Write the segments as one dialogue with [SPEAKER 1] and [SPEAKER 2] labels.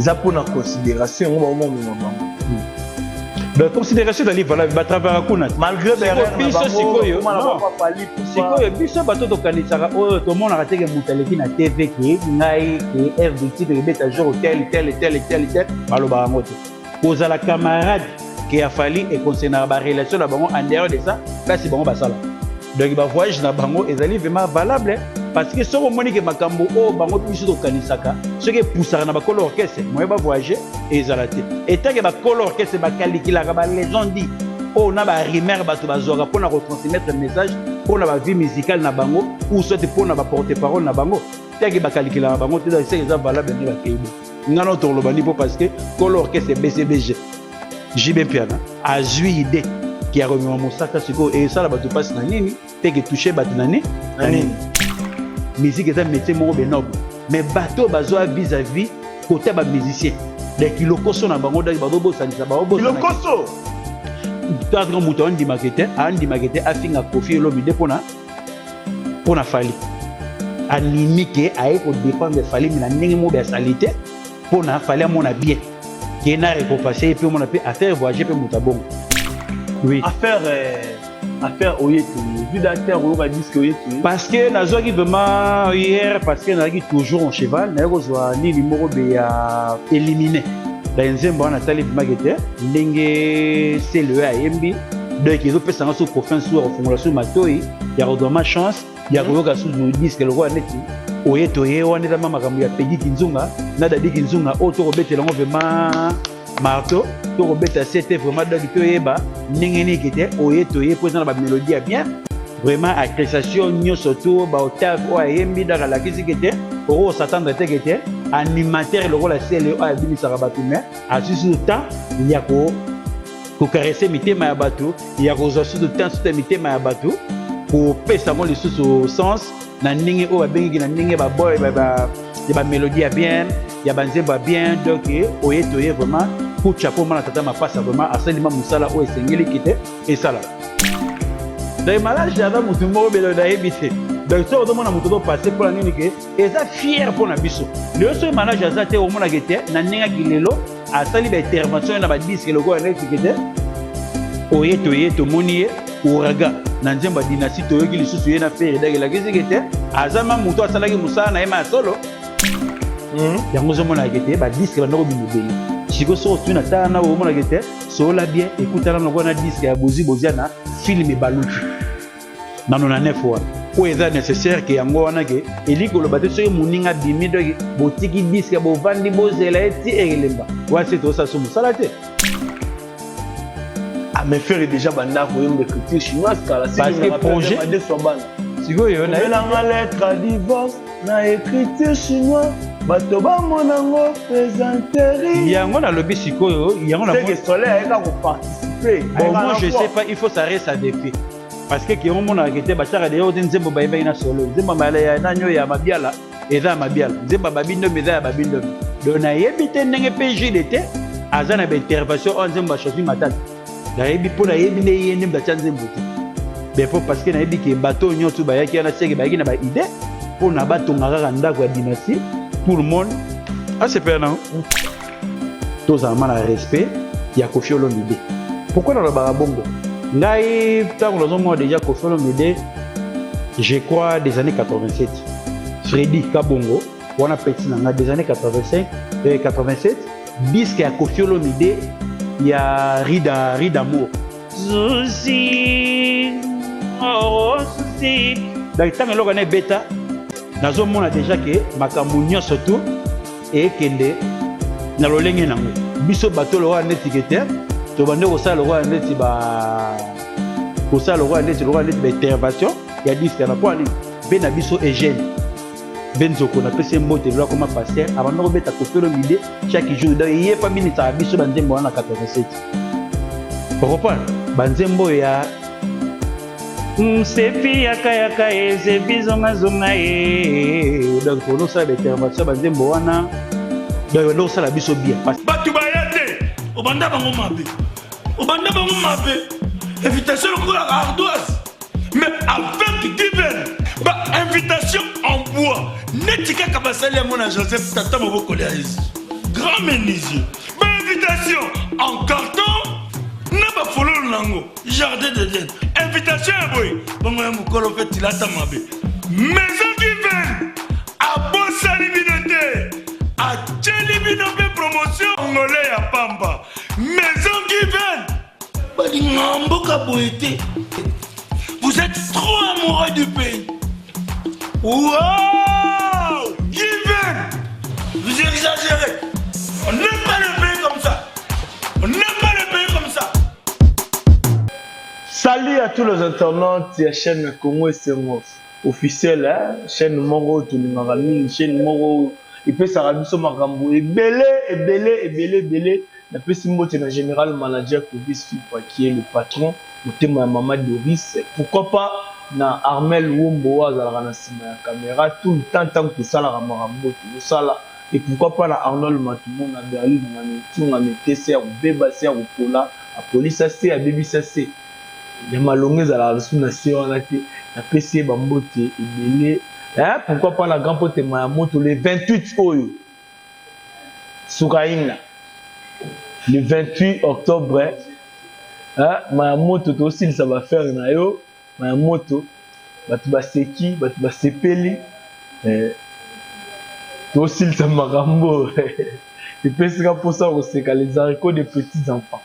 [SPEAKER 1] ça pour la considération au moment où
[SPEAKER 2] la considération d'aller voilà ba travailler kuna
[SPEAKER 1] malgré
[SPEAKER 2] biso sikoyo biso bato to kanisaka oyo to mona rateke mutaleki na TV ki ngai ki RD titre beta jour tel baloba ngote poza la camarade qui a fallu et concernant la relation là bango en dehors de ça kasi bango basala donc ba voyage na bango ezali vraiment valable parce que soko moni ke makambo o bango biso to kanisaka ce qui poussera na ba kolo orchestre moi ba voyager ezalati et tant que ba kolo orchestre ba kalikila ba légende dit o na ba rimer ba to bazora pour na retransmettre message pour na ba vie musicale na bango ou soit pour na ba porte-parole na bango tant que ba kalikila bango te c'est valable ni ba keibo ngano to lo bani parce que kolo orchestre BCBG JB Piana a joué idée qui a remis mon sac à sucre et ça là ba to passe na nini te que toucher ba nani nani musique est un métier noble mais bateau bazoa vis-à-vis côté ba musicien les kilokoso na bango da babobo sanisa babobo
[SPEAKER 1] kilokoso
[SPEAKER 2] tadra muto andi maquette afinga Koffi Olomide pona fali animike aye ko dépendre fali na ndenge mo ba salité pona fali amona bien kena repasser puis mona pe affaire voyager pe mutabongo oui affaire oyeto vu d'acteur ou va disque oyeto parce que nazoki vraiment hier parce que nazaki toujours en cheval na kozwa ni numéro be ya éliminé la nzembo na tali magete ndenge c'est le AMB donc ils ont fait ça sur confiance sur formulation matoi ya rodoma chance ya koyoka sur disque le roi neti oyeto ye wana da mama kamu ya pedi kinzunga na dadi kinzunga auto robetela ngo vraiment marteau to robeta c'était vraiment donc to yeba ningeni kete oyeto ye pour ba mélodie bien vraiment appréciation nyo surtout ba octave o ayembi dans la kizikete oro s'attendre tekete animateur le rôle CLE a bini sarabatu mais à ce temps il y a ko caresser mitema ya bato il y a ko zo de temps sur mitema ya bato pour pesa mo le sous sens na ningi o babengi na ningi ba boy ba mélodie bien ya banzemba bien donc oyeto ye vraiment pour chapeau mana tata mapasa vraiment asalima musala o esengeli kite et sala dans malage j'avais mutumo belo da ebité donc ça on mona mutumo passer pour la nini ke eza fier pour na biso le so malage azate o mona kete na ninga kilelo asali ba intervention na ba disque logo na kite oyeto moni oraga na nzemba dinasi toyoki lisusu ye na faire dagela kite azama muto asalaki musala na ema solo yango zo mona kete ba disque ba ndoko bimobeli siko so tu na tana o mona kete so la bien écoutana na na disque ya boziana film baluki nanona nefo ko eza nécessaire que yango wana ke eliko lo bateso ye muninga bimi do botiki disque bo vandi bozela eti elemba wa c'est to ça so musala te
[SPEAKER 1] à me faire déjà banda ko yombe critique chinoise car
[SPEAKER 2] parce que projet siko yo
[SPEAKER 1] na lettre divorce na écriture chinois bato bamonango présenteri
[SPEAKER 2] yango na lobi sikoyo yango na
[SPEAKER 1] c'est que soleil a ko participer
[SPEAKER 2] bon moi je sais pas il faut s'arrêter à défi parce que ki on mona kete ba chara de yote nzembo ba ina solo nzembo mala ya nanyo ya mabiala eza mabiala nzembo babindo meza ya babindo dona yebite ndenge PJ d'été azana ba intervention on nzembo choisi matata da yebi pona yebi ne yende mba nzembo te bepo parce que na yebi ke bato nyoto ba yaki na seke ba yaki na ba idée pona bato ngaka ndako ya dynastie tout le monde a se faire non tous en mal respect il y a Koffi Olomide pourquoi dans le barabongo ngai tant que nous déjà Koffi Olomide je crois des années 87 Freddy Kabongo on a petit nanga des années 85 et 87 disque à Koffi Olomide il y a Rida d'amour souci oh souci donc tant que l'on est bêta nazomona déjà que makambo nyonso surtout et kende na lolenge nango biso bato lo wana étiqueteur to bande ko sala lo wana neti ba intervention ya disque na quoi be na biso Eugène Benzoko na pese mbote lo comme passer avant de beta Koffi Olomide chaque jour da yé pas minita biso banzembo wana 87 pourquoi banzembo ya sepi yaka sepi zonga donc pour nous ça l'intervention banzembo wana donc nous ça la biso bien
[SPEAKER 3] batu bayate obanda bango mabe invitation ko la ardoise mais avec divin ba invitation en bois netika kabasali ya mona Joseph tata moboko ya Yesu grand menuisier. Invitation en carton. N'a pas follow nango. Jardin d'Éden. Invitation à boy. Bon, moi, mon colo fait il a ta mabé. Maison qui vient. À Bossa Libinoté. À Tchelibinoté promotion. Congolais à Pamba. Maison qui vient. Vous êtes trop amoureux du pays. Wow! Given! Vous exagérez. On n'aime pas le pays comme ça. On n'aime pas le pays comme ça.
[SPEAKER 1] Salut à tous les internautes de la chaîne Congo SMO officielle, hein? Chaîne Moro, tout le monde, chaîne Moro. Et puis ça rajoute sur ma gambo. Et belé. La personne qui est le général manager qui est le patron, le thème de Maman Doris. Pourquoi pas na Armel Womboa dans la caméra tout le temps tant que ça la Rambo tout ça là. Et pourquoi pas na Arnold Matoumon à Berlin on a mis TC ou Bébasé ou Pola à police assez à Baby assez. Il y a malongé à la nation on a été na PC Bambote et belé. Hein pourquoi pas la grand pote Mayamoto le 28 oyo. Souraïna. Le 28 octobre, hein, Mayamoto aussi ça va faire nayo, Mayamoto, batu baseki, batu basepeli, aussi ça marambo, et puis c'est pour ça aussi que les haricots des petits enfants,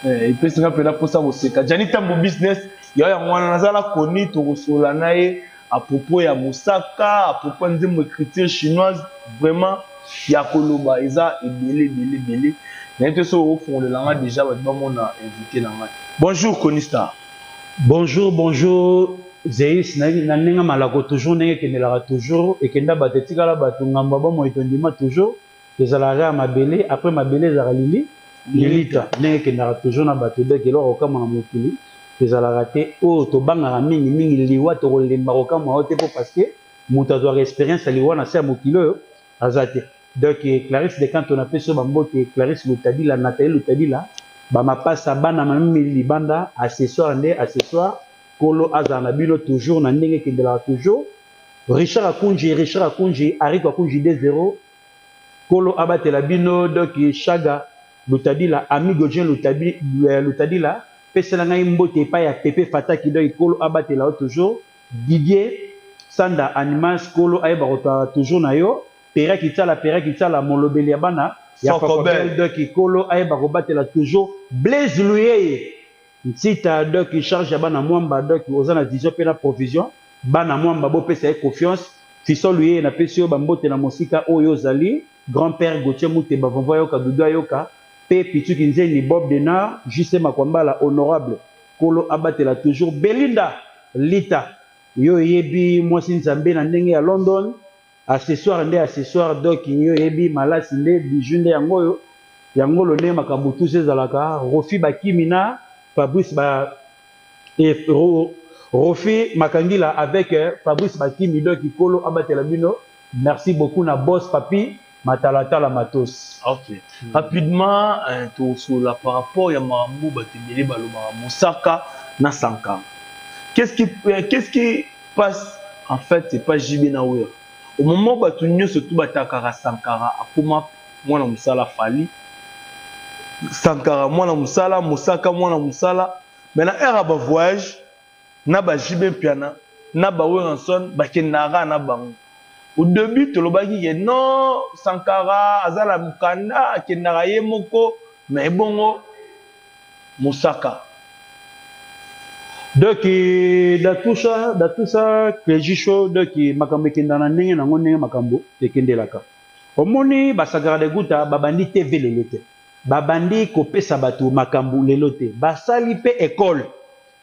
[SPEAKER 1] et puis c'est pour ça aussi que Janita mon business, il y a un nazala koni to resola nae à propos ya Moussaka, à propos de mon écriture chinoise, vraiment il y a koloba isa et belé. Déjà, bonjour Konista.
[SPEAKER 2] Bonjour. Zeis nanenga malako toujours nenge kendelara toujours et kenda batetika la batungamba ba moitondima toujours ezalaka mabele après mabele ezalali lilita nenge kendara toujours na bato de kelo okama na mokili ezalaka te o to bangaka mingi liwa to kolemba okama ote po parce que moto a expérience liwa na sa mokilo azate. Donc Clarisse de quand on appelle ce bambo que Clarisse Lutadila Nathalie Lutadila ba ma passe bana mammi libanda accessoire kolo azana bilo toujours na ndenge ke de la toujours Richard Akunji Ari Akunji 2-0 kolo abatela bino donc Chaga Lutadila amigo Jean Lutadila pesela ngai mbote pa ya Pepe Fataki donc kolo abatela toujours Didier Sanda Animas kolo ayeba toujours na yo Pera qui t'a molobeli bana ya Fakobel de qui kolo ayeba kobatela toujours Blaise Louye ntita de qui charge bana mwamba de qui ozana dizo pe na provision bana mwamba bo pesa confiance fiso Louye na pesio bambote na mosika oyo zali grand-père Gauthier Muteba vonva yoka dudu yoka pe pitu kinzeni Bob Denard juste makwambala honorable kolo abatela toujours Belinda Lita yo yebi mwasi nzambe na ndenge ya London accessoire donc yo yebi malasi nde bijunde yango lo ne makambo tous ezalaka Rofi Bakimina Fabrice ba et Rofi Makangila avec Fabrice Bakimi donc kolo abatela bino merci beaucoup na boss papi Matalata Matos.
[SPEAKER 1] OK. Rapidement tout sur la par rapport ya mambo batebele baloma Moussaka na Sankara. Qu'est-ce qui passe en fait c'est pas JB Naouer. Au moment où tu surtout batakara Sankara akuma mwana musala fali Sankara mwana musala Moussaka mwana musala maintenant era ba voyage na ba jibe piana na ba Weranson ba kenara na bango au début to lobaki que non Sankara azala mukanda kenara ye moko mais bongo Moussaka.
[SPEAKER 2] Donc da tout ça que jisho donc makambo kendana ndenge na ngone makambo ekendelaka omoni basagara de guta babandi TV lelote babandi kopesa bato makambo lelote basali pe école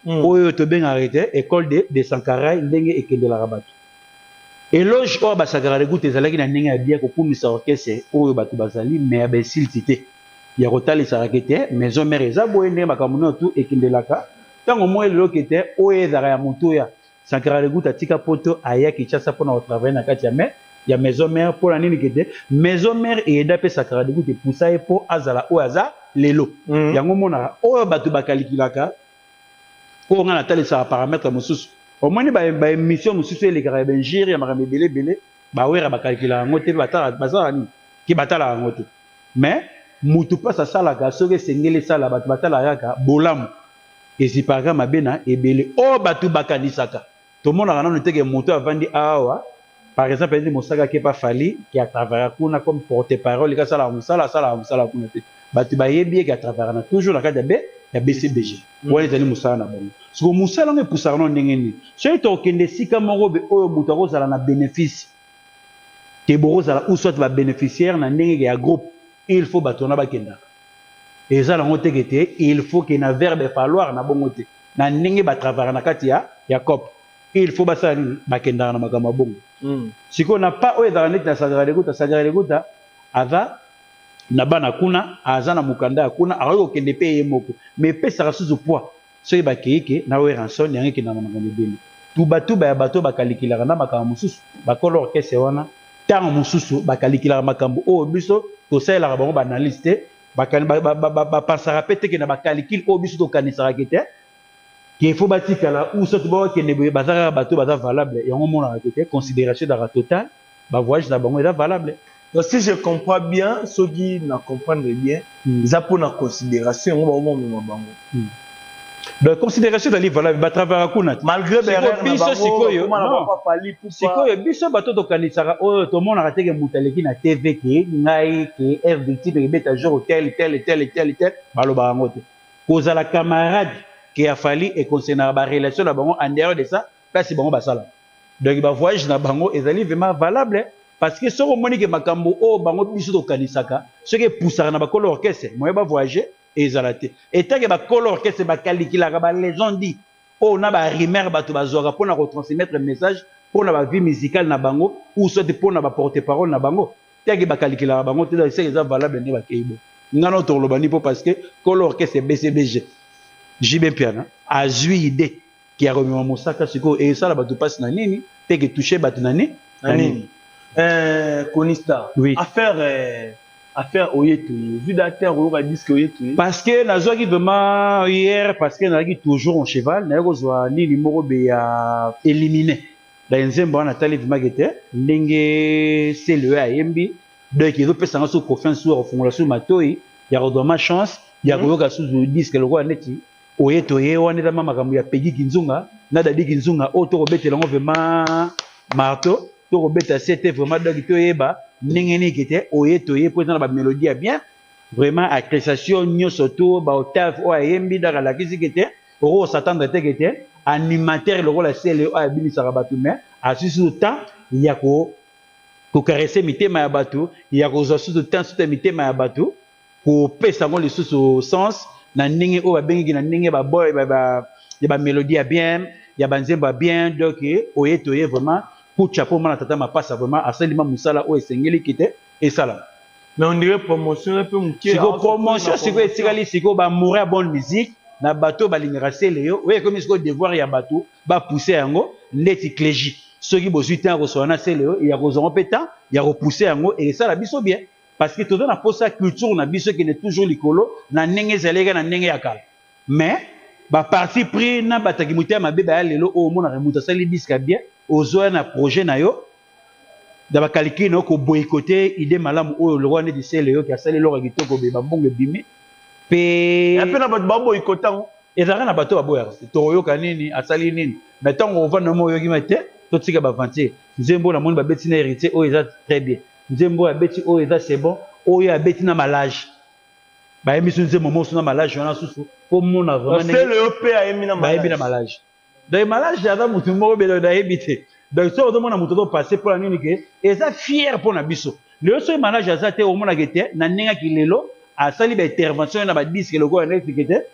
[SPEAKER 2] oyo to benga arrêté école de Sankara ndenge ekendelaka bato eloge o basagara de guta ezalaki na ndenge ya bien kokumisa orchestre oyo bato bazali mais ya besilité ya kotalisa rakete maison mère ezabo ndenge makambo no tout ekendelaka. Tango moi le lokete oye zara ya mutoya Sankara de Gouta tika poto aya Kinshasa pour na travailler na kati ya maison mère pour la nini kete maison mère et dape Sankara de Gouta poussa e po azala o aza lelo yango mona o batu bakalikilaka o ngana talisa paramètre mususu au moins ba mission mususu ele kara benjiri ya makambe belé ba wera bakalikila ngote batara bazara ni ki batala yango te mais mutu pas asalaka soki esengeli esala bato batala kaka bolamu ezipaka mabe na ebele oyo bato bakanisaka tomonaka nano teke moto avandi awa par exemple edi mosaka ke pa fali ki atravera kuna comme porte parole kasala mosala kuna te bato bayebi eke atravera na toujours na kati ya BCBG wana ezali mosala na bango siko mosala ngo epusaka no ndenge nini soki tokende esika moko be oyo moto akozala na bénéfice te bokozala ou soit babénéficiaire na ndenge ya groupe il faut bato na bakendaka eza nango teke te il faut ke na verbe falloir na bongo te na ndenge batravera na kati ya COP il faut basala nini bakendaka na makambo ya bongo sikoyo na pa oyo ezala neti na Sagrada Leguta aza na bana kuna aza na mokanda ya kuna akoki kokende mpe ye moko mais epesaka susu poids soki bakei ke na oyo ranson yango ekendaka na makambo ebele tubatuba ya bato bakalikilaka na makambo mosusu bakola orkestre wana ntango mosusu bakalikilaka makambo oyo biso tosalelaka bango baanalyse te bapasaka mpe teke na bakalikile oyo biso tokanisaka te ke faut batikala ou soki bakende boye baza kaka bato baza valable yango monaka te considération daka total bavoyage na bango eza valable.
[SPEAKER 1] Donc, si je comprends bien, ceux qui ne comprennent bien, ils ont pour la considération au moment où on
[SPEAKER 2] donc considération de livre là va travailler kuna
[SPEAKER 1] malgré
[SPEAKER 2] berère biso sikoyo sikoyo biso bato to kanisaka oyo to mona rateke mutaleki na TV ke ngai ke RDT de beta jour tel baloba ngo te kozala camarade qui a fallu et concernant ba relation na bango en dehors de ça place bango basala donc ba voyage na bango ezali vraiment valable parce que soko moni ke makambo o bango biso to kanisaka ce que poussaka na ba kolo orchestre moye ba voyager ezalate etanke bakolo orchestre bakalikilaka balégende dit oyo na barimer bato bazwaka mpona kotransmettre message mpona bavie musicale na bango ou soit mpona baporte parole na bango tanke bakalikilaka bango te eseke eza valable nde bakei bo ngana toloba ni mpo parce que kolo orchestre BCBG JB Piana azwi idée ki aromema mosaka sikoyo esala bato mpasi na nini teke touche bato na nini
[SPEAKER 1] Konista affaire Oyetoye, vu d'acteur au disque Oyetoye.
[SPEAKER 2] Parce que nazwaki vraiment hier, parce que nazwaki toujours en cheval, nazwaki ni numéro ya éliminé. Dans nzembo na tali vimagete, ndenge CLE AMB, donc ils ont fait ça sous confiance sur formulation matoi, ya rodoma chance, ya koyoka sous disque le roi neti. Oyetoye wana za makambo ya Peggy Kinzunga, na Dadi Kinzunga auto robetela ngo vraiment marteau, to robeta c'était vraiment donc toyeba ndenge kete Oyetoye pour dans la mélodie bien vraiment appréciation nyonso to ba octave o ayembi dans la kizikete oro s'attendre te kete animateur le rôle CLE a bini sarabatu mais à ce temps il y a ko caresser mitema ya bato il y a ko zo sous temps sous mitema ya bato ko pesa ngo le sous sens na ndenge o ba bengi na ndenge ba boy ba mélodie bien ya banzemba bien donc Oyetoye vraiment pour chapeau mana tata mapasa vraiment asalima musala o esengeli kite esala
[SPEAKER 1] mais on dirait promotion un peu mukie
[SPEAKER 2] siko promotion siko etikali siko ba mourir bonne musique na bato balingaka seleyo oye comme siko devoir ya bato ba pousser yango ndeti clégie soki bozwi temps ko na seleyo ya kozongo peta ya repousser yango et ça la biso bien parce que tout na posa culture na biso qui est toujours likolo na ndenge zalega na ndenge ya kala mais ba parti pris na bataki mutema beba ya lelo o mona remuta sali disque bien ozoa na projet na yo da ba calcul no ko boycotter idée malamu o le roi ne disele yo ki asali lo kitoko be bambongo bimi pe
[SPEAKER 1] un peu na bato ba boycotter
[SPEAKER 2] ezaka na bato ba boya to yo kanini asali nini mais tant on va no mo yo ki mate to tika ba vantier nzembo na moni ba beti na héritier o eza très bien nzembo ya beti o eza c'est bon o ya beti na malage ba emisu nzembo mo na malage wana susu po mona vraiment
[SPEAKER 1] c'est le EP a emi na
[SPEAKER 2] malage donc malage ada mutu moko belo da ebité donc so ozo mona mutu to passer pour la nini ke eza fier pour na biso le so malage aza te o mona kete na ninga kilelo asali ba intervention na ba disque loko na ekite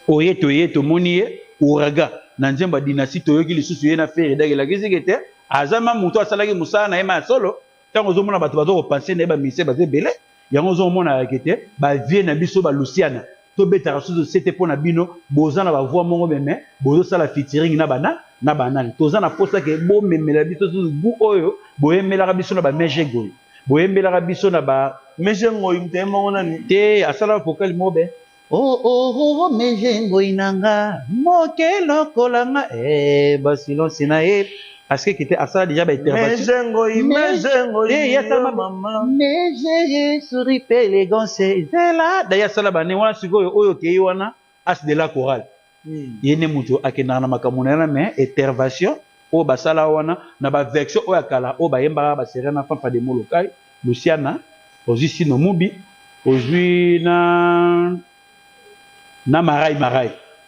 [SPEAKER 2] Oyetoye to moni uraga na nzemba dynastie to yoki lisusu ye na faire dagela kizikete azama mutu asalaki musala na ema solo tango ozo mona bato bazo ko penser na ba mise baze belé yango ozo mona kete ba vie na biso ba Luciana to beta susu c'était pour na bino bozana ba voix mongo meme bozo sala featuring na banani tozana posa ke bo memela biso susu bu oyo boyemela biso na ba mejengo boyemela biso na ba
[SPEAKER 1] mejengo mtema nani
[SPEAKER 2] te asala vocal mobe mejengo inanga mokelo kolanga basilon sina parce que était à ça déjà ba intervention mais j'ai souri élégance c'est là d'ailleurs ça là ba ne wana sikoyo oyo ke wana as de la chorale yene muto akenda na makamuna mais intervention o basala wana na ba version o yakala o ba yemba ba serena pampa de molokai Luciana ozisi no mubi ozui na marai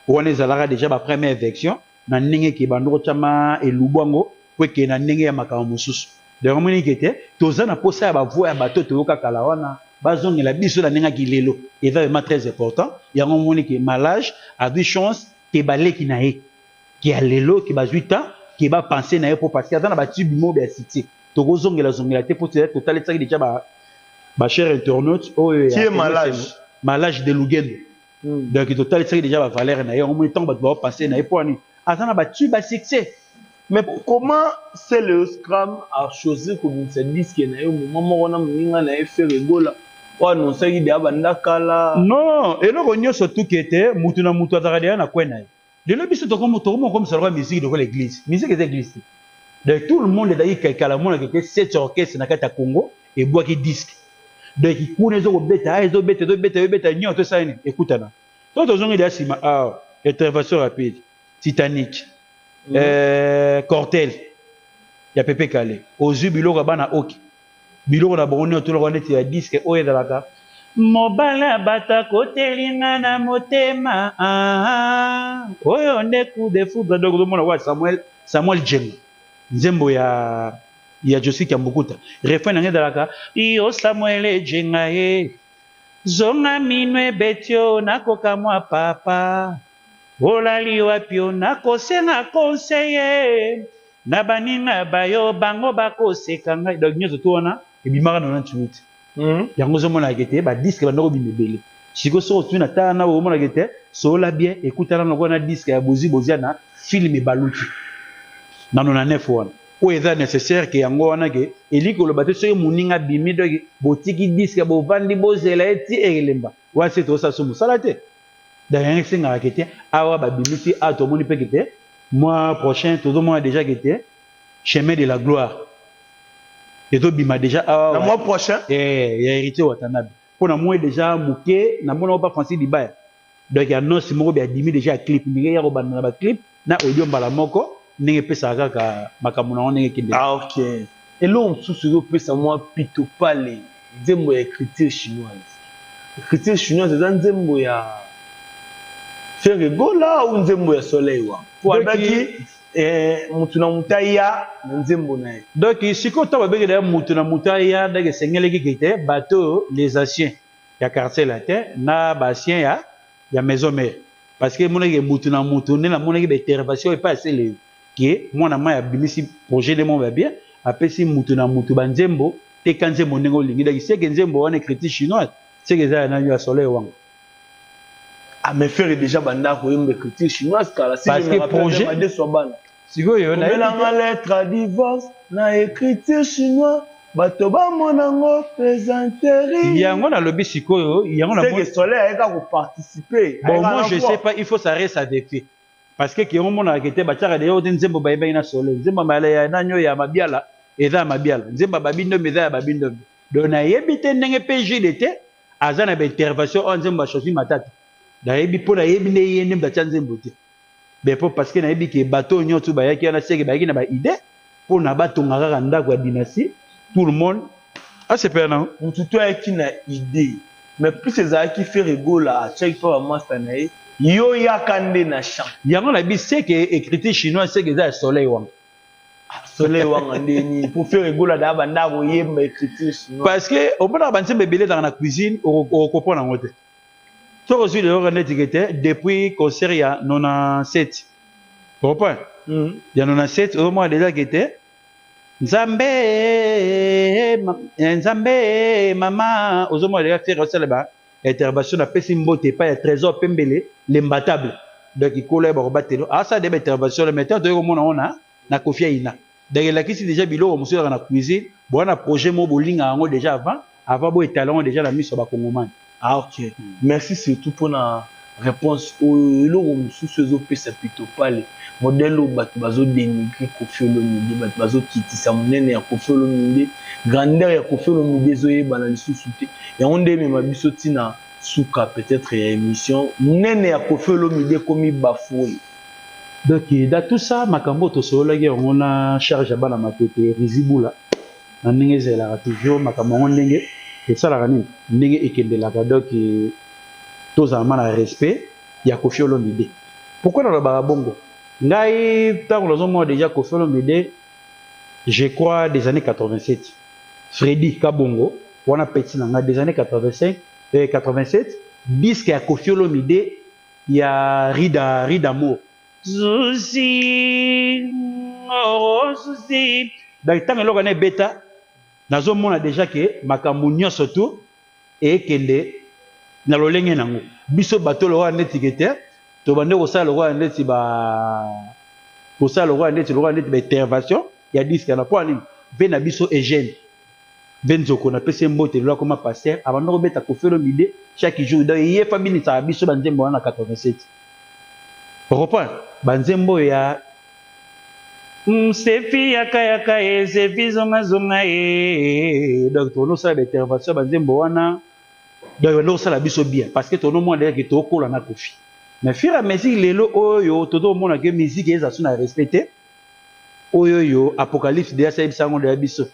[SPEAKER 2] on est allé déjà ba première version na ndenge ki bandoko chama elubwango kweke na ndenge ya makamo mususu de romoni kete toza na posa ya ba voix ya bato to kala wana bazongela biso na ndenge ki lelo et vraiment très important ya ngomoni ki malage a du chance ke baleki na ye ki a lelo ki ba 8 ans ki ba penser na ye pour parce que dans ba tibi mo ba cité to zongela te pour total ça déjà ba cher internaute oh qui est malage de Lugendo. Donc total c'est déjà la valeur na en même temps ba passer na eponi azana ba tu ba succès.
[SPEAKER 1] Mais comment c'est le Scrum a choisi comme ce disque na yo moment wana mninga na fait rigola o annoncer ide abanda kala
[SPEAKER 2] non et non nyo surtout qui était mutu na mutu azaka na kwena de le biso to comme ça la musique de l'église musique des églises donc tout le monde d'ailleurs kala mona qui était 7 orchestre na kata Congo et bois qui disque donc il connaît zo beta nyo to ça écoute na toi tozongi de sima intervention rapide Titanic Cortel ya Pepe Kale ozu biloko bana oki biloko na bongo to lo neti ya disque oyo ezalaka mobala bata kotelinga na motema oyo nde coup de foudre donc mona wa Samuel Jenga nzembo ya Josi Kambukuta refrain na ngedalaka yo Samuel Jenga zonga minwe betio nakoka mwa papa olali wapio nakosenga conseiller na baninga bayo bango bakoseka ngai donc nyozo tona ebimaka na 98 yango zomona kete ba disque bandoko bimebele siko so tuna ta na omona kete so la bien écoutana na kona disque ya boziana film baluti na 99 wana o eza nécessaire que yango wana ke eliko lo bato soyo muninga bimi donc botiki disque bo vandi bozela eti elemba wa se to sa so musala te d'ailleurs singa kete awa ba bimiti a to moni pekete mois prochain tout le monde déjà kete chemin de la gloire et to bima déjà awa
[SPEAKER 1] le mois prochain
[SPEAKER 2] ya hérité watanabe pour na moi déjà muke na mona pas Francis Dibaya donc ya non simo be adimi déjà clip ndenge ya ko bana ba clip na audio mbala moko ndenge pesa kaka makamuna on ndenge kinde
[SPEAKER 1] ok et l'on sous pesa moi pito pale nzembo ya écriture chinoise c'est nzembo ya faire gola ou nzembo ya soleil wa pour abaki mutu na mutaya nzembo na ye
[SPEAKER 2] donc siko to babeke da mutu na mutaya ndenge sengele kite bateau les anciens ya quartier latin na ba anciens ya maison mère parce que moneke mutu na mutu ne na moneke ba intervention et pas assez le qui mwana ma ya bimisi projet de mon bien apesi mutu na mutu ba nzembo te kanzembo ndenge lingi donc c'est que nzembo wana critique chinoise c'est que ça na ya soleil wanga
[SPEAKER 1] à me faire déjà banda ko yembe critique chinoise car si
[SPEAKER 2] parce que projet
[SPEAKER 1] de sobana
[SPEAKER 2] siko yo
[SPEAKER 1] na la lettre à divorce na écriture chinoise bato ba monango présenter
[SPEAKER 2] yango na lobi siko yo yango na
[SPEAKER 1] c'est que soleil ayeka ko participer
[SPEAKER 2] bon moi je sais pas il faut ça reste à défi parce que ki on a kete ba tchaka de yo nzembo ba na soleil nzembo mala ya nanyo ya mabiala eza mabiala nzembo babindo meza ya babindo dona yebite ndenge PJ d'été azana ba intervention on nzembo choisi matata dayebi pona yebi ne yene mbacha nzembo te be po parce que na yebi ke bateau nyoto ba yaki na seke ba yaki na ba idée pona batonga kaka ndako ya dynastie tout le monde a se perd non
[SPEAKER 1] mutu to yaki na idée mais plus ces qui fait rigola à chaque fois master na yo yakande na champ
[SPEAKER 2] yango la bi c'est que écriture chinois c'est que ça soleil wang
[SPEAKER 1] soleil wang ndeni pour faire rigola da banda ko yemba écriture chinois
[SPEAKER 2] parce que au bout ba nzembe belé dans la cuisine au comprendre ngote to reçu de l'organe étiqueté depuis concert il y a 97 comprends il y a 97 au moins déjà qui était Nzambe mama aux moins déjà faire ça là-bas intervention na pesi mbote pas ya trésor pembele l'imbattable donc il colle ba batelo ah ça des intervention le metteur de comment on a na Kofia Ina donc la qui déjà bilo monsieur dans la cuisine bon na projet mo bolinga ngo déjà avant bo étalon déjà la mise sur ba congomane.
[SPEAKER 1] Ah ok. Merci surtout pour la réponse au long sous ce zo pesa pito pale. modèle où bato bazo dénigrer Koffi Olomide, bato bazo kitisa monene ya Koffi Olomide, grandeur ya Koffi Olomide zoye bana lisusu te. Ya onde me mabiso tina suka peut-être ya émission monene ya Koffi Olomide komi bafoué.
[SPEAKER 2] Donc dans tout ça makambo to solo la on a charge bana matete Rizibula. Na ndenge zela toujours makambo ndenge et ça la rani ndenge ekendela donc tous en mal respect ya Koffi Olomide. Pourquoi dans le barabongo ngai tant que moi déjà Koffi Olomide je crois des années 87 Freddy Kabongo on a petit nanga des années 85 et 87 disque ya Koffi Olomide ya Rida Mo souci oh souci dans tant que l'on bêta nazo mona déjà que makambo nyonso surtout et kende na lolenge nango biso bato lo wa netikete to bande ko sa lo wa neti ba ko sa lo wa neti ba intervention ya disque na point nini ve na biso Eugène Benzoko na pese mbote lo comme pasteur avant de beta Koffi Olomide chaque jour dans yé famille sa biso banzembo wana 87 reprend banzembo ya sefi yaka sefi zonga donc tono sa intervention banzembo wana donc on ça la biso bien parce que tono moi d'ailleurs que to kola na Koffi mais fur et à mesure lelo oyo todo mona que musique eza suna respecter oyo apocalypse déjà ça bisango de biso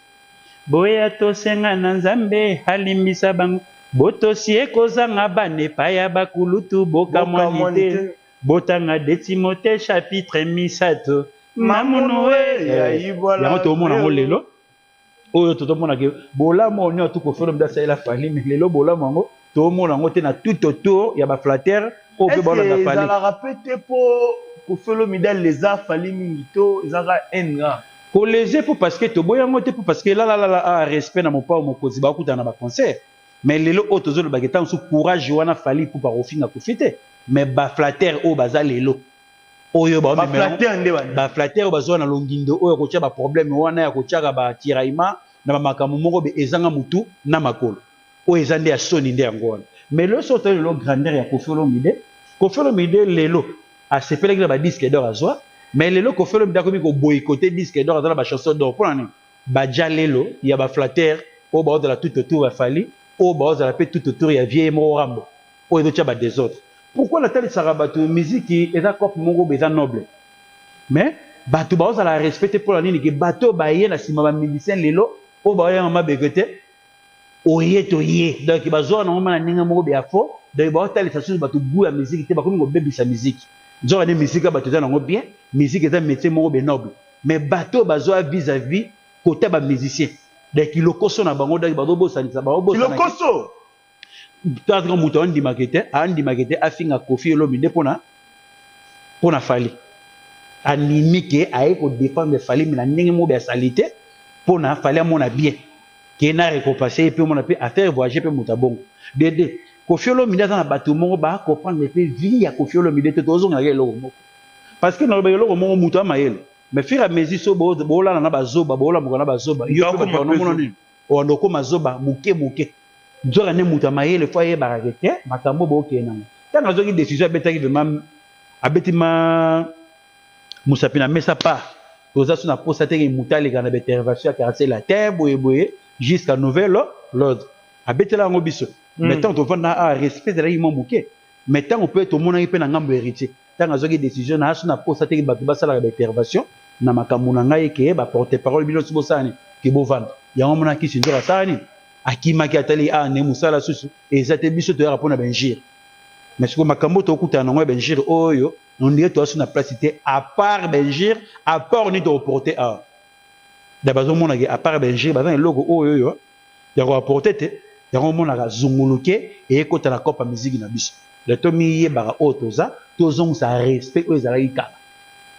[SPEAKER 2] boya to senga na nzambe halimbisa bango botosie kozanga bane paya bakulutu bokamwanite botanga de Timothée chapitre 7 mamunuwe yango to mona ngo lelo oyo to mona ke bola mo nyo to ko felo mda sa ela fali mais lelo bola mongo to mona ngo te na tout autour ya ba flatter o pe bola na fali
[SPEAKER 1] la répéter pour Koffi Olomide les a fali mingito ezaka enga
[SPEAKER 2] ko léger pour parce que to boya ngo te pour parce que la respect na mon pa mo kozi ba kuta na ba concert mais lelo o to zo le bageta sous courage wana fali pour par ofinga ko fité mais ba flatter o baza lelo oyo ba flatter bazo na longindo oyo ko tia ba problème wana ya ko tia ba tiraima na ba makambo moko be ezanga mutu na makolo o ezande ya soni nde yango mais le soto le grandeur ya Koffi Olomide lelo a sepelé que ba disque d'or azwa mais lelo Koffi Olomide komi ko boycotter disque d'or dans la chanson d'or pour nani ba jalelo ya ba flatter o ba de la tout autour ya fali o ba de la pe tout autour ya vieille mo rambo o ezo tia ba désordre. Pourquoi la telle sarabatu musique est d'accord pour mon groupe noble mais bato ba la respecter pour la nini que bato ba yé na sima ba musicien lelo o ba ya mama begete o yé to yé donc ba zo na mama na ninga mo be afo donc ba telle ça sur bato bou ya musique te ba komi ko bebi sa musique zo na musique bato za na ngo bien musique est un métier mo be noble mais bato ba zo vis-à-vis côté ba musicien donc il lokoso na bango donc ba do bo sanisa ba bo sanisa
[SPEAKER 1] lokoso
[SPEAKER 2] tant que muto andi makete afinga Koffi Olomide pona fali animike aye ko défendre fali mina ndenge mo be salité pona fali amona bien ke na récompenser pe mona pe affaire voyager pe mutabongo dede Koffi Olomide na bato mo ba comprendre pe vie ya Koffi Olomide te tozo ngake lo moko parce que na ba lo mo muto amayele mais fur et à mesure so bo la na bazoba bo la mo na bazoba yo ko no mo nini o ndoko mazoba muke Nzora ne muta mayele fois ye barakete makambo bo kenanga tanga zoki décision betaki vraiment abetima musapina mesa pa toza suna posa teke mutale kana intervention à quartier la terre boye jusqu'à nouvel l'ordre abetela ngo biso maintenant to vanda a respect de la yimo muke maintenant on peut to mona ipe na ngambo héritier tanga zoki décision na suna posa teke bato basala ba intervention na makambo na ngai ke ba porte parole bino subosani ke bo vanda yango mona ki sinzora sani akimaki atali ne musala susu ezate biso to ya pona benjir mais ce que makambo to kuta na ngwe benjir oyo on dirait to asuna placité à part benjir à part ni to porter a dabazo mona ke à part benjir bazan logo oyo ya ko porter te ya ko mona ka zunguluke e ko ta na kopa musique na biso le to mi ye bara otoza to zong sa respect oyo zala ikala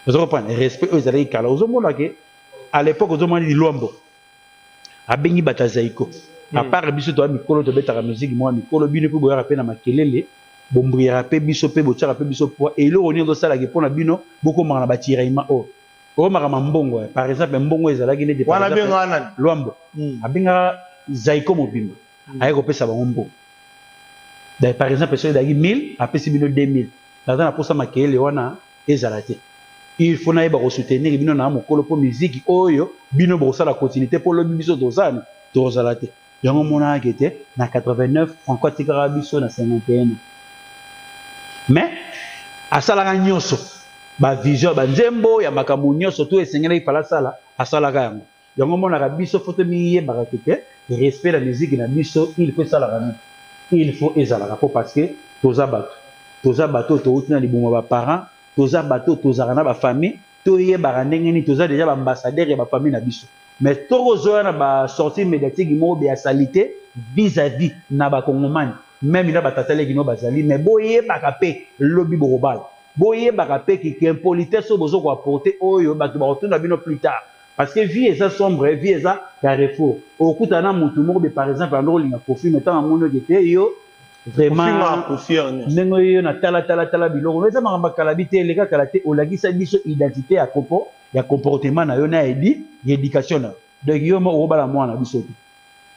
[SPEAKER 2] vous comprenez respect oyo zala ikala ozo mona ke à l'époque ozo mona di lombo abengi batazaiko à part biso to mikolo to betaka musique moi mikolo bino pe boya pe na makelele bombriera pe biso pe botsaka pe biso po et le roni do sala ke pona bino boko manga na batiraima o maka mbongo par exemple mbongo ezalaki ne de par exemple lwambo abenga zaiko mobimba ayeko pesa bango par exemple so dagi 1000 apesi bino 2000 dans na posa makelele wana ezalate il faut naïba soutenir bino na mokolo po musique oyo bino bo la continuité pour le biso dozane dozalate yango mona kete na 89 encore tikara biso na 51 mais asala nyonso ba vision ba nzembo ya makambo nyonso to esengela ifala sala asala yango yango mona ka biso photo miye barakete respect la musique na biso il faut sala kana il faut ezala ko parce que toza bato to utina libuma ba parents toza bato toza na ba famille to ye barandenge ni toza déjà ba ambassadeur ya ba famille na biso mais tozo na ba sortie médiatique mo be salité vis-à-vis na ba kongomani même na ba tatale kino bazali mais boye bakape lobby borobal boye bakape ki impolitesse bozo ko apporter oyo bato ba retourner bino plus tard parce que vie eza sombre vie eza carrefour okutana mutu mo be par exemple ando linga kofi metant amono gete yo vraiment nengo yo na tala biloko no eza makamba kalabite leka kalate olakisa biso identité ya kopo ya comportement na yo na edi ya éducation na donc yo mo obala mwana biso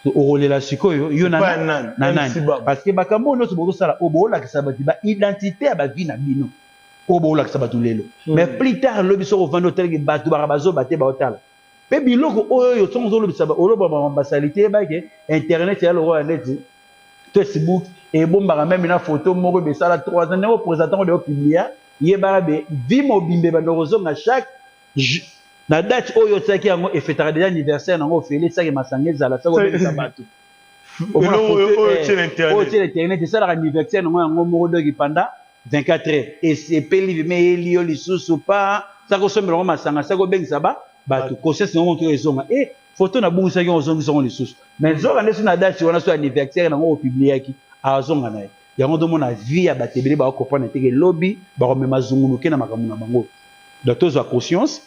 [SPEAKER 2] to olela sikoyo yo na nani parce que bakambo no bozo sala obola kisa ba identité ya ba vie na bino obola kisa batulelo mais plus tard lo biso ovando tel que batu barabazo baté ba otala pe biloko oyo sonzo lo bisa ba oloba ba ambasalité ba ke internet ya lo wa net Facebook et bon même une photo moko be sala 3 ans représentant de publier yeba be vi mobimbe ba ndorozo na chaque na date oyo tsaki yango e fêtera déjà anniversaire nango félé ça ke masangeza la ça ko be sabato o tele internet ça la anniversaire nango yango moko doki pendant 24 heures et c'est peli me elio lisusu pa ça ko sombela ngo masanga ça ko bengisa ba bato conscience nango to ezonga et photo na bungu saki ozongi songo lisusu mais zoka ndesu na date wana so anniversaire nango publiaki azonga na yango do mona vie ya batebele ba comprendre teke lobby ba ko mema zunguluke na makambo na bango donc tozo conscience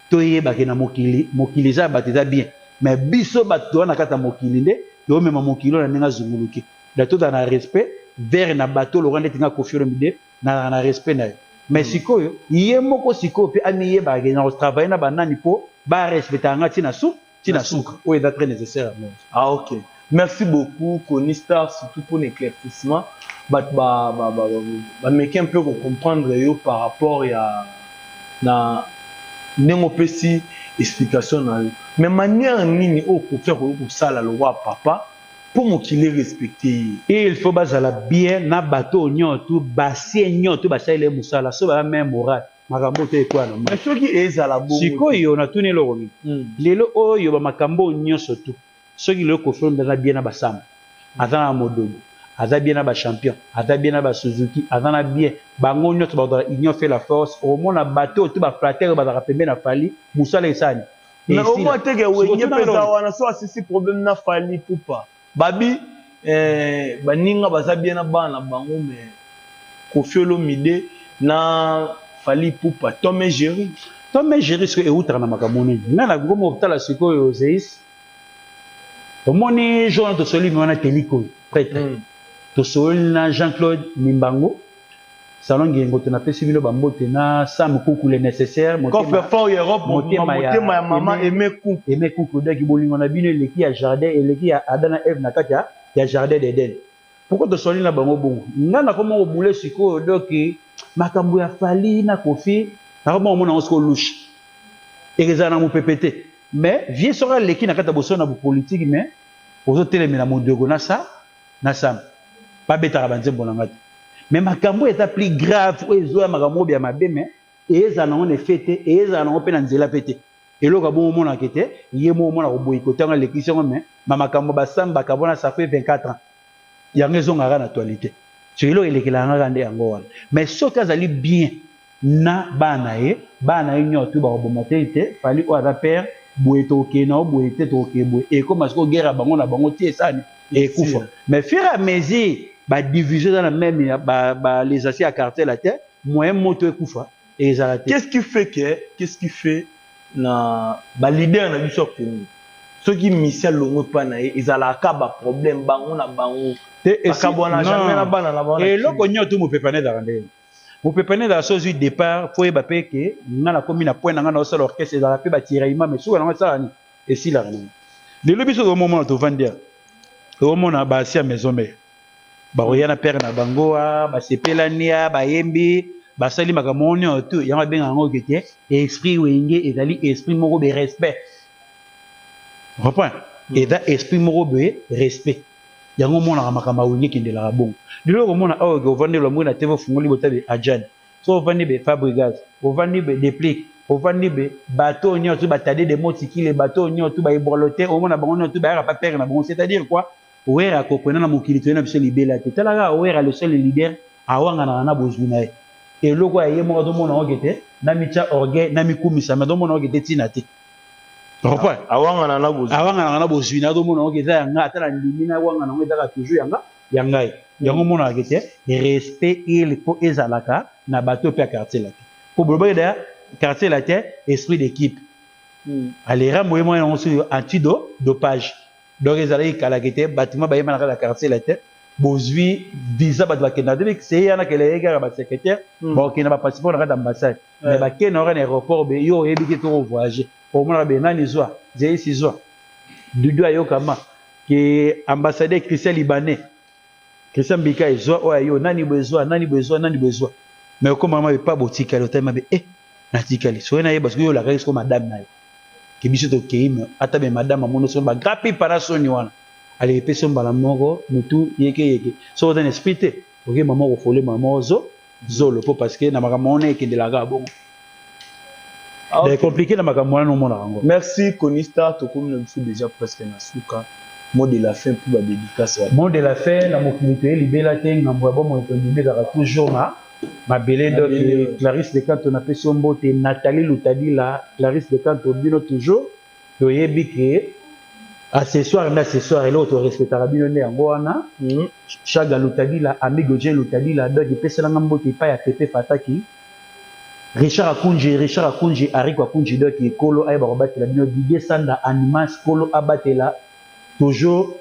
[SPEAKER 2] to yeba ke na mokili za bateza bien mais biso bato na kata mokili nde yo mema mokilo na ninga zunguluke donc to na respect vers na bato lo rende tinga kofiolo mide na respect na mais sikoyo ye moko sikoyo pe ami ye ba ke na travailler na banani po ba respecter ngati na su tina suka oui c'est très nécessaire
[SPEAKER 1] ah ok merci beaucoup Konistar surtout pour l'éclaircissement mais un peu comprendre yo par rapport à na nengo pesi explication na yo mais manière nini o ko faire ko sala le roi papa pour mokili respecter
[SPEAKER 2] et il faut bazala bien na bato nyoto basie nyoto basale musala so ba même moral makambo te kwa na
[SPEAKER 1] mais soki ezala bo
[SPEAKER 2] sikoyo na tuni loko lelo oyo ba makambo nyonso tu soki le ko fond na bien na basam azana mododo aza bien na ba champion aza bien na ba Suzuki azana bien bango nyoto ba union fait la force au mona bateau tu ba flatter ba za pembe na fali musala esani
[SPEAKER 1] mais au moins te ke wenye pesa wana so asisi problème na fali pupa babi baninga baza bien na bana bango mais kofiolo mide na fali pupa Tom Jerry
[SPEAKER 2] ce que eutra na makamoni ngana ngomo optala sikoyo zeis omoni journal de soli mona teliko prêtre to soli na Jean-Claude Mimbango salon ngengo tena pesi bilo bambote na Sam Kuku le nécessaire
[SPEAKER 1] motema fort Europe motema ya mama aimé
[SPEAKER 2] Kuku daki bolingo na bino leki ya jardin eleki ya Adana Eve na kati ya jardin d'Eden pourquoi to soli na bango bongo ngana komo obule sikoyo doki makambo ya fali na kofi na komo mona osko louche ezana mo pepete mais vie sera leki na kata boso na politique mais ozo telemela modego na sa na sam pas betara banzembo na ngati mais makambo est plus grave ozo ya makambo bia mabe mais ezana on est fêté ezana on pe na nzela pete eloko bo mona kete ye mo mona ko boyikote nga leki songo mais makambo basamba kabona ça fait 24 ans yango ezonga na actualité chilo elekela nga ngande yango wana mais soki azali bien na bana ye nyoto ba bomatete fali o ada père boeto kena boete to kebo et comme parce que guerre bango na bango tie sani et kufa mais fur et à mesure ba division dans la même les assieds à cartel la terre moyen moto kufa et ezala
[SPEAKER 1] qu'est-ce qui fait na ba leader na biso ko ceux qui Michel longo pa na ezala ka ba problème bango na bango bakabona jamais na bana na bango
[SPEAKER 2] et loko nyoto mo pepane da rande mo pepane da sozi départ pour ba peke ngana komi na point ngana osala orchestre ezala pe ba tiraima mais soka na sala ni et si la rande le lobiso au moment to vandia au moment ba sia maison mère ba oyana père na bango ba sepelania ba yembi basali makambo wana to yango benga ngo kete esprit wenge ezali esprit moko be respect. Comprends? Et da esprit moko be respect. Yango mona makambo wenge kendela bon. Dilo mona o go vande lo mona tevo fungoli botabe ajani. So vande be Fabregas, o vande be Deplique, o vande be bateau nyo to batade de motiki les bateaux nyo to ba ibroloté au mona bango nyo to ba pa père na bon, c'est-à-dire quoi? Ouera kokona na mokili to na biso libela te. Tala ouera le seul leader awanga na bozuna e. Et loko aye mo do mona ogete na micha orgue na mikumisa ma do mona ogete tinate. Comprends?
[SPEAKER 1] Awanga
[SPEAKER 2] na bozuna do mona ogete yanga atala ndimina wanga na ngeza toujours yanga yangai. Yango mona ogete respect il faut ezalaka na bateau pe quartier la. Pour bloquer da quartier la terre esprit d'équipe. Allez ramoyer moi on sur anti-dopage. Donc ezalaki kalakete bâtiment ba yema na quartier la terre. Bozui visa bat bakena de c'est yana que les gars ba secrétaire bon qui n'a pas participé dans l'ambassade mais ba kena ora aéroport be yo ebiki to voyager au moins be nani zwa j'ai si zwa dudu ayo kama que ambassadeur Christian Libanais Christian Bika zwa o ayo nani besoin mais comme maman pas botika le temps be na tikali so na parce que yo la risque comme madame na ki biso to keim ata be madame amono so ba grapi para soni wana. Allez, personne bala moko, mutu yeke. So dans esprit te, ok maman refole maman zolo parce que na makambo na ekende la ga bon. C'est compliqué na makambo na mona rango.
[SPEAKER 1] Merci Konista to comme nous sommes déjà presque na suka. Mot de la fin pour ba dédicace.
[SPEAKER 2] Mot de la fin na mokilité libela te ngambo bon mo tondimbe ka toujours ma belé de Clarisse de Canto na peso mbote Nathalie Lutadila Clarisse de Canto bino toujours to yebi accessoire et l'autre respectera bien le ngwana chaga Lutadila amigo Jean Lutadila donc pesa na mbote pa ya Pepe Fataki Richard Akunji Ariko Akunji donc kolo ay ba batela bino Didier Sanda Animas kolo abatela toujours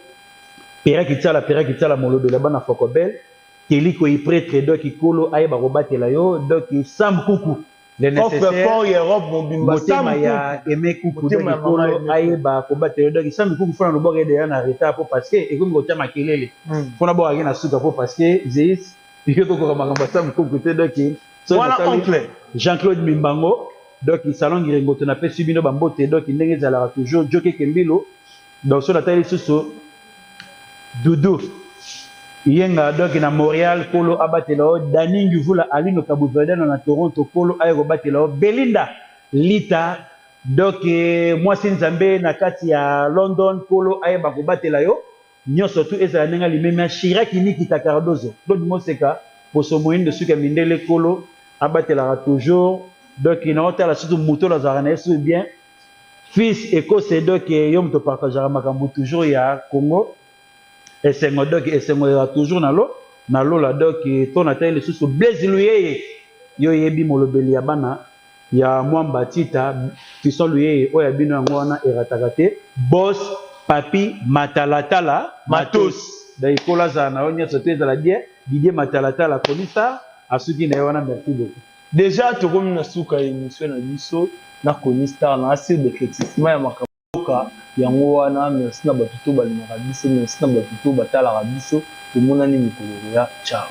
[SPEAKER 2] pera kitala molodo la bana Fokobel Keliko y prêtre donc kolo ay ba batela yo donc Sam Kuku le nécessaire
[SPEAKER 1] pour Europe mobimba
[SPEAKER 2] Sam ya aimé Kuku donc kolo ay ba kobatela donc Sam Kuku fona no boge de na retard pour parce que e comme ko tama kelele fona bo agena suka pour parce que Zeis il ko ko makamba Sam Kuku te donc
[SPEAKER 1] voilà oncle
[SPEAKER 2] Jean-Claude Mimbango donc salon ngirengo to na pe subino bambote donc ndenge zala toujours Joke Kembilo donc sur la taille sous Doudou yenga donc na Montréal kolo abatela Dani Nguvula Alino Cabo Verde na Toronto kolo ayo batela Belinda Lita donc moi Sinzambe na kati ya London kolo ayo bakobatela yo nyonso tout ezala nenga limema Chiraki Niki Cardozo donc moseka poso moyinde suka mindele kolo abatela toujours donc il n'a pas la surtout moto la zarana c'est bien fils écossais donc yom to partagera makambo toujours ya Congo et c'est donc et c'est toujours na lo la donc ton atteindre sous Blaise Luyeye yo yebi molobeli ya bana ya mwamba tita fison Luyeye oya bino ngwana eratakate boss papi matalatala matos daikola za na onya sote za la Didier matalatala Konista asuki na wana merci beaucoup.
[SPEAKER 1] Déjà to comme na suka émission na biso na Konista na assez de éclaircissement ya makamboka yango wana merci na batuto balimaka biso merci na batuto batala biso to monani mikolo ya ciao.